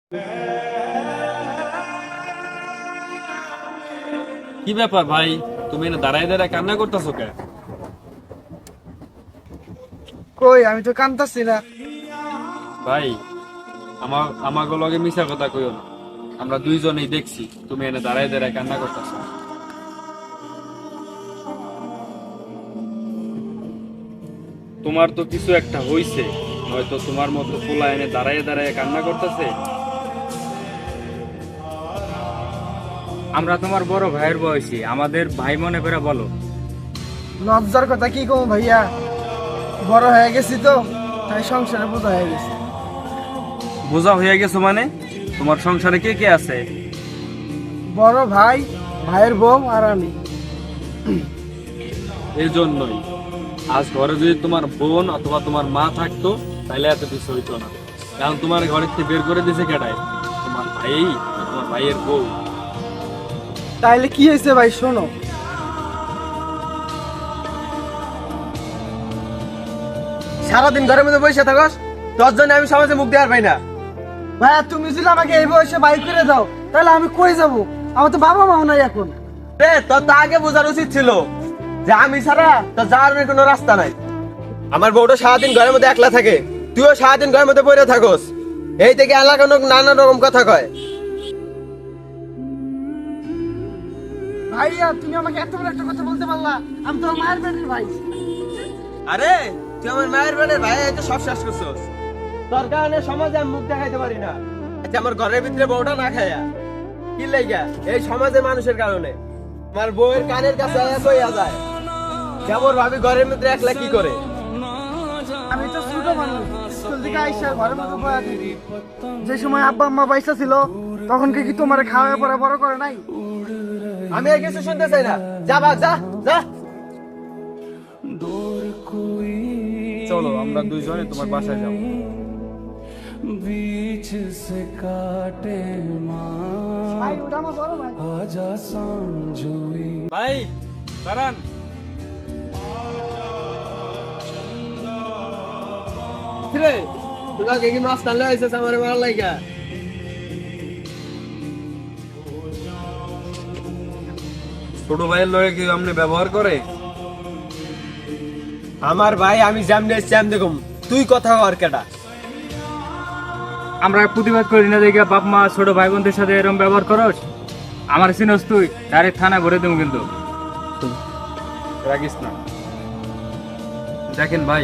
কি ব্যাপার ভাই, তুমি এনে দাঁড়ায় দাঁড়ায় কান্না করতেছো কে? কই আমি তো কান্দতাছি না। ভাই, আমাকে লগে মিছা কথা কইও না। আমরা দুইজনেই দেখছি তুমি এনে দাঁড়ায় দাঁড়ায় কান্না করতেছো। তোমার তো কিছু একটা হইছে, নয়তো তোমার মতো পোলা এনে দাঁড়ায় দাঁড়ায় কান্না করতেছে। আমরা তোমার বড় ভাইয়ের বয়সী, আমাদের ভাই মনে করে বলো। লজ্জার কথা কি কম ভাইয়া, বড় হয়ে গেছি তো তাই সংসারে বোঝা হয়ে গেছে। বোঝা হয়ে গেছো মানে? তোমার সংসারে কে কে আছে? বড় ভাই, ভাইয়ের বউ আর আমি। এই জন্যই আজ ঘরে যদি তোমার বোন অথবা তোমার মা থাকতো তাহলে এত কিছু হইতো না। কারণ তোমার ঘরের থেকে বের করে দিয়েছে কেডায়? তোমার ভাই, তোমার ভাইয়ের বউ। তাইলে কি হয়েছে ভাই শোনো। সারাদিন ঘরের মধ্যে বসে থাকস, তোর জন্য আমি সমাজে মুখ দেওয়ার পাই না। ভাইয়া তুমি যদি আমাকে এই বয়সে বাইক করে দাও তাহলে আমি কই যাব? আমার তো বাবা মাও নাই এখন। রে তোর তো আগে বোঝার উচিত ছিল যে আমি ছাড়া তোর যাওয়ার কোনো রাস্তা নাই। আমার বউটা সারাদিন ঘরের মধ্যে একলা থাকে, তুইও সারাদিন ঘরের মধ্যে পড়ে থাকস। এই থেকে এলাকা নানা রকম কথা কয়। ভাইয়া তুমি আমাকে এত বড় একটা কথা বলতে পারলা? আমি তো মায়ের বেটির ভাই। আরে তুই আমার মায়ের বেড়ের ভাই, এই তো সব শেষ করছস। তোর কারণে সমাজে আমি মুখ দেখাইতে পারি না। আচ্ছা আমার ঘরের ভিতরে বউটা না খাইয়া কি লাইগা? এই সমাজের মানুষের কারণে আমার বউয়ের কানের কাছে আয়া কইয়া যায় কেমন ভাবি ঘরের ভিতরে একলা কি করে। আমি তো ছোট মানুষ, স্কুল থেকে আইসা ঘরের মধ্যে বয়া থাকি। যে সময় আব্বা আম্মা পয়সা ছিল তখন কি তোমার খাওয়া পড়া বড় করে নাই? আমি আর কিছু শুনতে চাই না, যা বাপ যা যা। চলো আমরা দুইজনে তোমার বাসায় যাবো। बीच से काटे माँ ভাই ওটা আমার বড় ভাই। आजा सांझुई ভাই দাঁড়ান। রে তোকে কি মাছ টানলে আইছিস আমার মারার লাগা? ছোট ভাইয়ের লগে কি আপনি ব্যবহার করে? আমার ভাই আমি যেমনে চ্যাম দেখুম, তুই কথা কর কেটা? আমরা প্রতিবাদ করি না দেখে বাপ মা ছোট ভাই বোনদের সাথে এরকম ব্যবহার করস? আমার চিনস তুই? ডাইরেক্ট থানা ভরে দেবো কিন্তু। রাগিস না। দেখেন ভাই,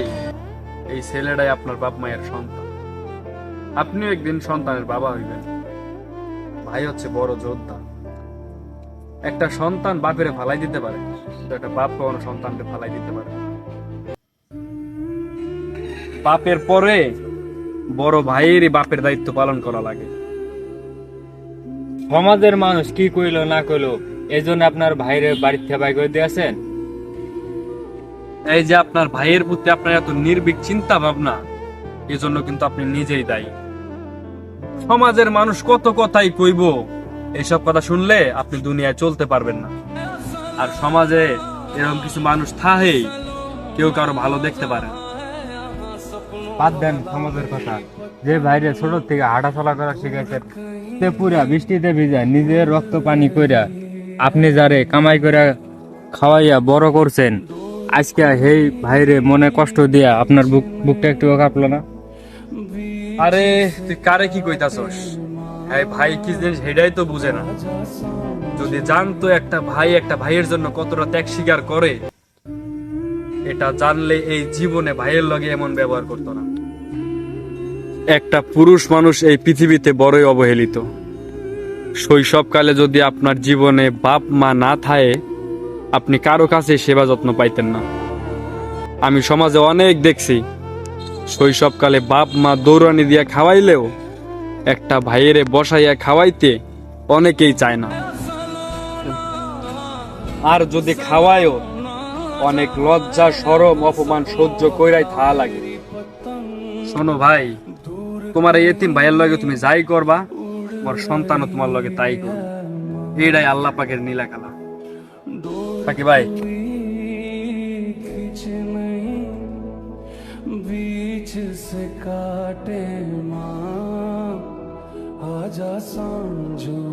এই ছেলেটাই আপনার বাপ মায়ের সন্তান। আপনিও একদিন সন্তানের বাবা হইবেন। ভাই হচ্ছে বড় যোদ্ধা। একটা সন্তান বাপেরে ফালাই দিতে পারে, কিন্তু একটা বাপ কখনো সন্তানকে ফালাই দিতে পারে না। বাপের পরে বড় ভাইয়েরই বাপের দায়িত্ব পালন করা লাগে। সমাজের মানুষ কি কইলো না কইলো এই জন্য আপনার ভাইরে বাড়ির থেকে বাই করে দিয়েছেন? এই যে আপনার ভাইয়ের প্রতি আপনার এত নির্ভীক চিন্তা ভাবনা, এজন্য কিন্তু আপনি নিজেই দায়ী। সমাজের মানুষ কত কথাই কইব, এইসব কথা শুনলে আপনি দুনিয়ায় চলতে পারবেন না। আর সমাজে এরকম কিছু মানুষ থাহেই, কেউ কারো ভালো দেখতে পারে না। বাদ দেন সমাজের কথা। যে বাইরে ছোট থেকে হাঁটা চলা করা শিখাইছেন, সে পুরা বৃষ্টিতে ভিজায় নিজের রক্ত পানি কইরা আপনি যারে কামাই কইরা খাওয়াইয়া বড় করছেন, আজকে হেই ভাইরে মনে কষ্ট দিয়া আপনার বুকটা একটু কাঁপলো না? আরে তুই কারে কি কইতাছস? হ্যাঁ ভাই কি জিনিস সেটাই তো বুঝে না। যদি জানতো একটা ভাই একটা ভাইয়ের জন্য কতটা ত্যাগ স্বীকার করে, এটা জানলে এই জীবনে ভাইয়ের লগে এমন ব্যবহার করতো না। একটা পুরুষ মানুষ এই পৃথিবীতে বড়ই অবহেলিত। শৈশবকালে যদি আপনার জীবনে বাপ মা না থাকে, আপনি কারো কাছে সেবা যত্ন পাইতেন না। আমি সমাজে অনেক দেখছি, শৈশবকালে বাপ মা দৌড়ানি দিয়া খাওয়াইলেও একটা ভাইয়েরে বসাইয়া খাওয়াইতে অনেকেই চায় না। আর যদি খাওয়ায়ও, অনেক লজ্জা শরম অপমান সহ্য কইরাই থাকা লাগে। শোনো ভাই, তোমার এই এতিম ভাইয়ের লগে তুমি যাই করবা, তোমার সন্তানও তোমার লগে তাই করবে। এটাই আল্লাহ পাকের নীলা খেলা। থাকি ভাই। खिंच नहीं बीच से काटे माँ आजा समझू